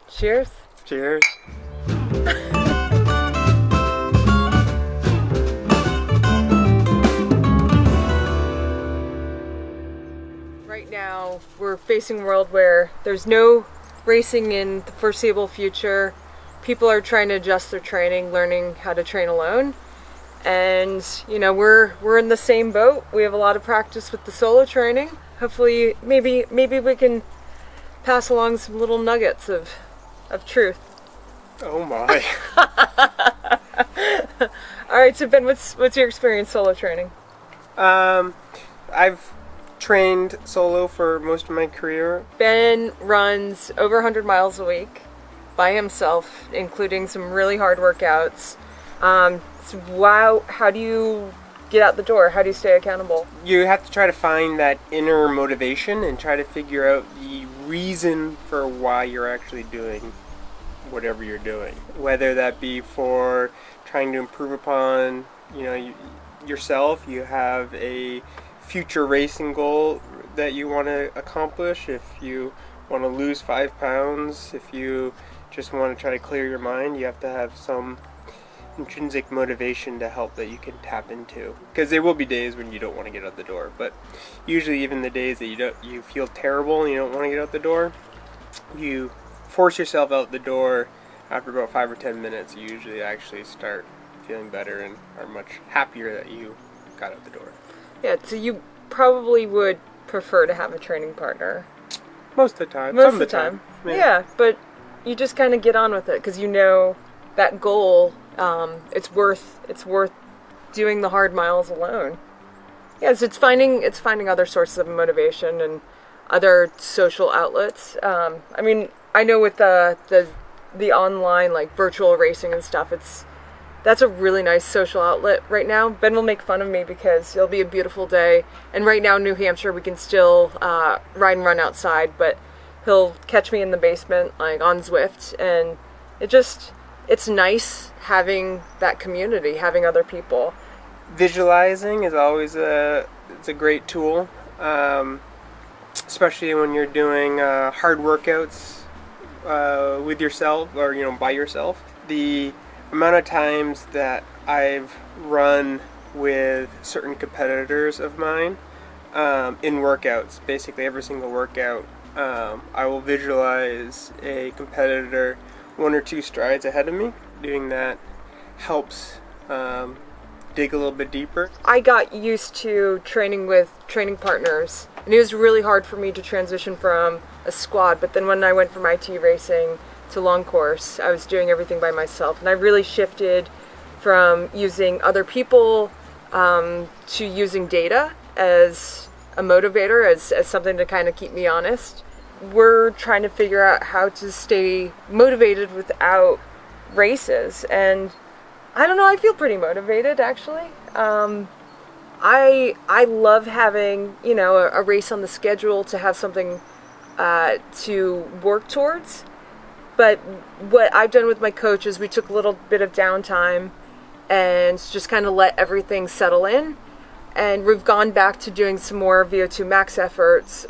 Cheers. Cheers. Right now, we're facing a world where there's no racing in the foreseeable future. People are trying to adjust their training, learning how to train alone. And, we're in the same boat. We have a lot of practice with the solo training. Hopefully, maybe we can pass along some little nuggets of truth. Oh my. All right, so Ben, what's your experience solo training? I've trained solo for most of my career. Ben runs over 100 miles a week by himself, including some really hard workouts. So how do you get out the door? How do you stay accountable? You have to try to find that inner motivation and try to figure out the reason for why you're actually doing whatever you're doing. Whether that be for trying to improve upon, yourself, you have a future racing goal that you want to accomplish, if you want to lose 5 pounds, if you just want to try to clear your mind, you have to have some intrinsic motivation to help that you can tap into, because there will be days when you don't want to get out the door, but usually even the days that you feel terrible and you don't want to get out the door, you force yourself out the door. After about 5 or 10 minutes, you usually actually start feeling better and are much happier that you got out the door. Yeah, so you probably would prefer to have a training partner. Most of the time. Most of the time. Yeah, but you just kind of get on with it because that goal. It's worth doing the hard miles alone. Yes, it's finding other sources of motivation and other social outlets. I know with the online, like, virtual racing and stuff, that's a really nice social outlet right now. Ben will make fun of me because it'll be a beautiful day, and right now in New Hampshire we can still ride and run outside, but he'll catch me in the basement, like, on Zwift, and it's nice having that community, having other people. Visualizing is always it's a great tool, especially when you're doing hard workouts with yourself or by yourself. The amount of times that I've run with certain competitors of mine in workouts, basically every single workout, I will visualize a competitor 1 or 2 strides ahead of me. Doing that helps dig a little bit deeper. I got used to training with training partners, and it was really hard for me to transition from a squad, but then when I went from IT racing to long course, I was doing everything by myself, and I really shifted from using other people to using data as a motivator, as something to kind of keep me honest. We're trying to figure out how to stay motivated without races, and I don't know, I feel pretty motivated actually. I love having a race on the schedule, to have something to work towards. But what I've done with my coach is we took a little bit of downtime and just kind of let everything settle in, and we've gone back to doing some more VO2 max efforts,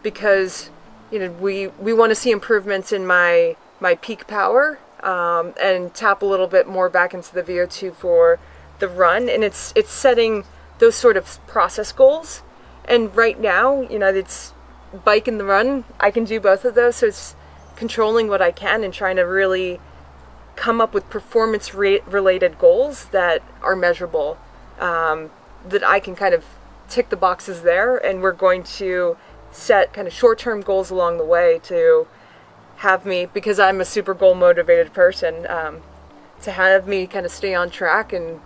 because we want to see improvements in my peak power, and tap a little bit more back into the VO2 for the run, and it's setting those sort of process goals. And right now, it's bike and the run. I can do both of those, so it's controlling what I can and trying to really come up with performance related goals that are measurable, that I can kind of tick the boxes there, and we're going to set kind of short-term goals along the way to have me, because I'm a super goal motivated person, to have me kind of stay on track and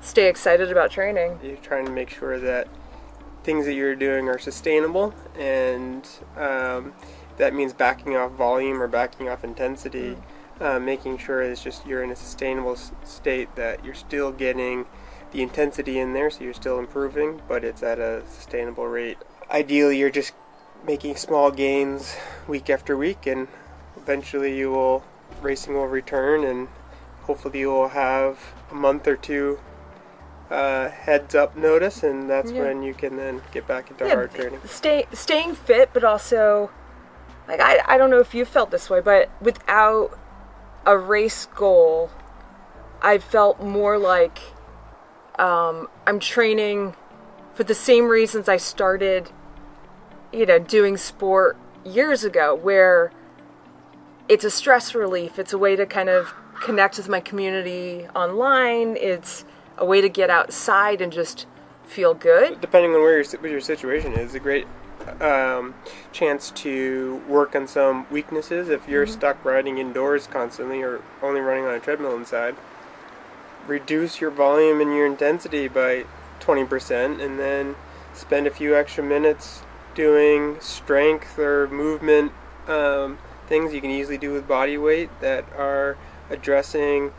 stay excited about training. You're trying to make sure that things that you're doing are sustainable, and that means backing off volume or backing off intensity, making sure it's just you're in a sustainable state, that you're still getting the intensity in there, so you're still improving, but it's at a sustainable rate. Ideally, you're just making small gains week after week, and eventually racing will return, and hopefully you will have a month or two heads up notice, and that's when you can then get back into hard training. Staying fit, but also like, I don't know if you felt this way, but without a race goal, I felt more like I'm training for the same reasons I started, doing sport years ago, where it's a stress relief. It's a way to kind of connect with my community online. It's a way to get outside and just feel good. Depending on what your situation is, a great chance to work on some weaknesses. If you're stuck riding indoors constantly or only running on a treadmill inside, reduce your volume and your intensity by 20% and then spend a few extra minutes doing strength or movement things you can easily do with body weight that are addressing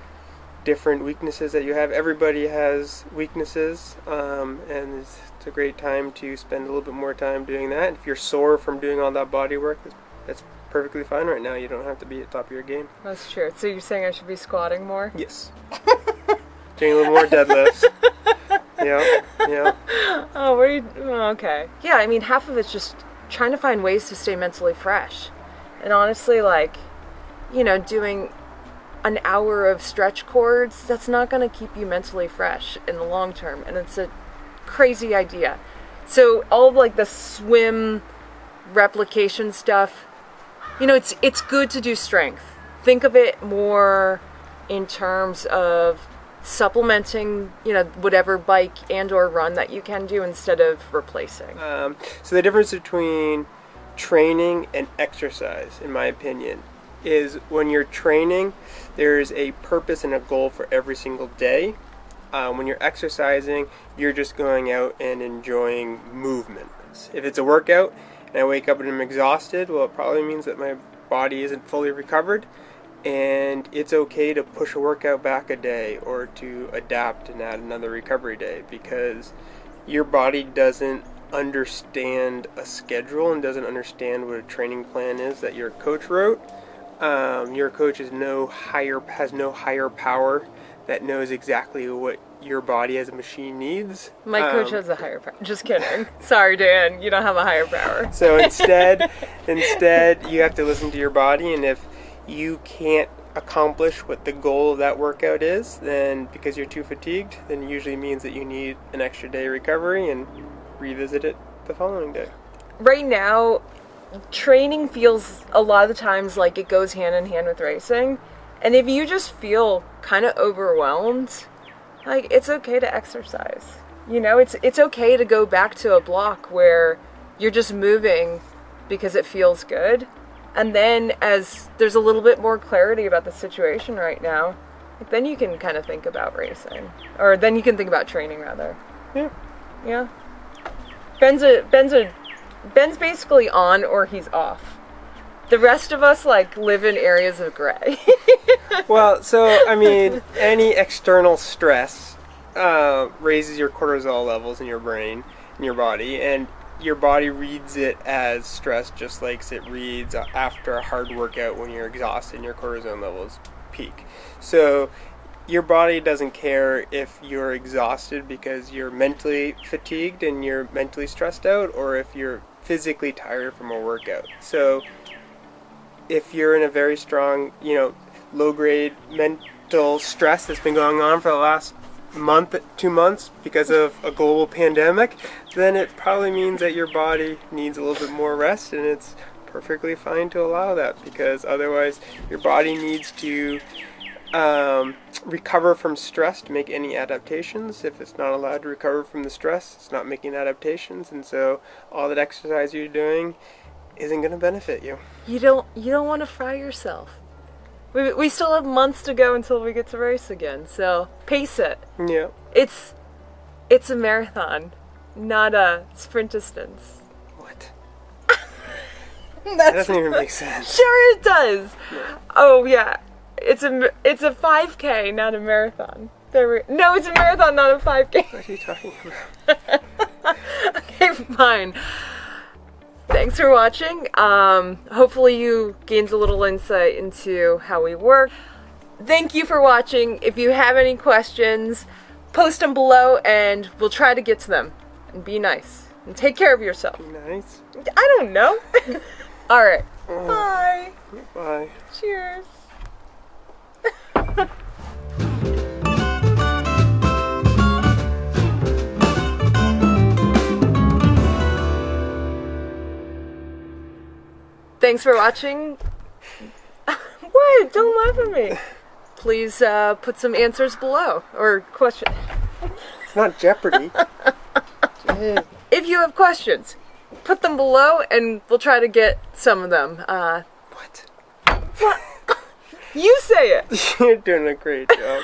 different weaknesses that you have. Everybody has weaknesses, and it's a great time to spend a little bit more time doing that. If you're sore from doing all that body work, that's perfectly fine right now. You don't have to be at the top of your game. That's true. So you're saying I should be squatting more? Yes. Doing a little more deadlifts. Yeah. Oh, okay. Yeah, I mean, half of it's just trying to find ways to stay mentally fresh. And honestly, doing an hour of stretch cords, that's not going to keep you mentally fresh in the long term. And it's a crazy idea. So all of the swim replication stuff, it's good to do strength. Think of it more in terms of supplementing, whatever bike and or run that you can do instead of replacing. So the difference between training and exercise, in my opinion, is when you're training, there's a purpose and a goal for every single day. When you're exercising, you're just going out and enjoying movement. If it's a workout and I wake up and I'm exhausted, well, it probably means that my body isn't fully recovered, and it's okay to push a workout back a day or to adapt and add another recovery day, because your body doesn't understand a schedule and doesn't understand what a training plan is that your coach wrote. Your coach has no higher power that knows exactly what your body as a machine needs. My coach has a higher power. Just kidding. Sorry, Dan. You don't have a higher power. So instead, you have to listen to your body, and if you can't accomplish what the goal of that workout is, then because you're too fatigued, then it usually means that you need an extra day recovery and revisit it the following day. Right now, training feels a lot of the times like it goes hand in hand with racing. And if you just feel kind of overwhelmed, it's okay to exercise. It's okay to go back to a block where you're just moving because it feels good. And then as there's a little bit more clarity about the situation right now, then you can kind of think about racing. Or then you can think about training, rather. Yeah. Ben's basically on or he's off. The rest of us live in areas of gray. Well, so any external stress raises your cortisol levels in your brain, in your body, and your body reads it as stress, just like it reads after a hard workout when you're exhausted and your cortisol levels peak. So your body doesn't care if you're exhausted because you're mentally fatigued and you're mentally stressed out, or if you're physically tired from a workout. So if you're in a very strong, low-grade mental stress that's been going on for the last month, 2 months because of a global pandemic, then it probably means that your body needs a little bit more rest, and it's perfectly fine to allow that, because otherwise your body needs to recover from stress to make any adaptations. If it's not allowed to recover from the stress, it's not making adaptations, and so all that exercise you're doing isn't going to benefit you. You don't want to fry yourself. We still have months to go until we get to race again, so pace it. Yeah. It's a marathon, not a sprint distance. What? That doesn't even make sense. Sure it does. Yeah. Oh yeah. It's a 5K, not a marathon. No, it's a marathon, not a 5K. What are you talking about? Okay, fine. Thanks for watching. Hopefully you gained a little insight into how we work. Thank you for watching. If you have any questions, post them below and we'll try to get to them. And be nice. And take care of yourself. Be nice? I don't know. All right. Bye. Bye. Cheers. Thanks for watching. What? Don't laugh at me. Please put some answers below or question. It's not Jeopardy. If you have questions, put them below, and we'll try to get some of them. What? What? You say it. You're doing a great job.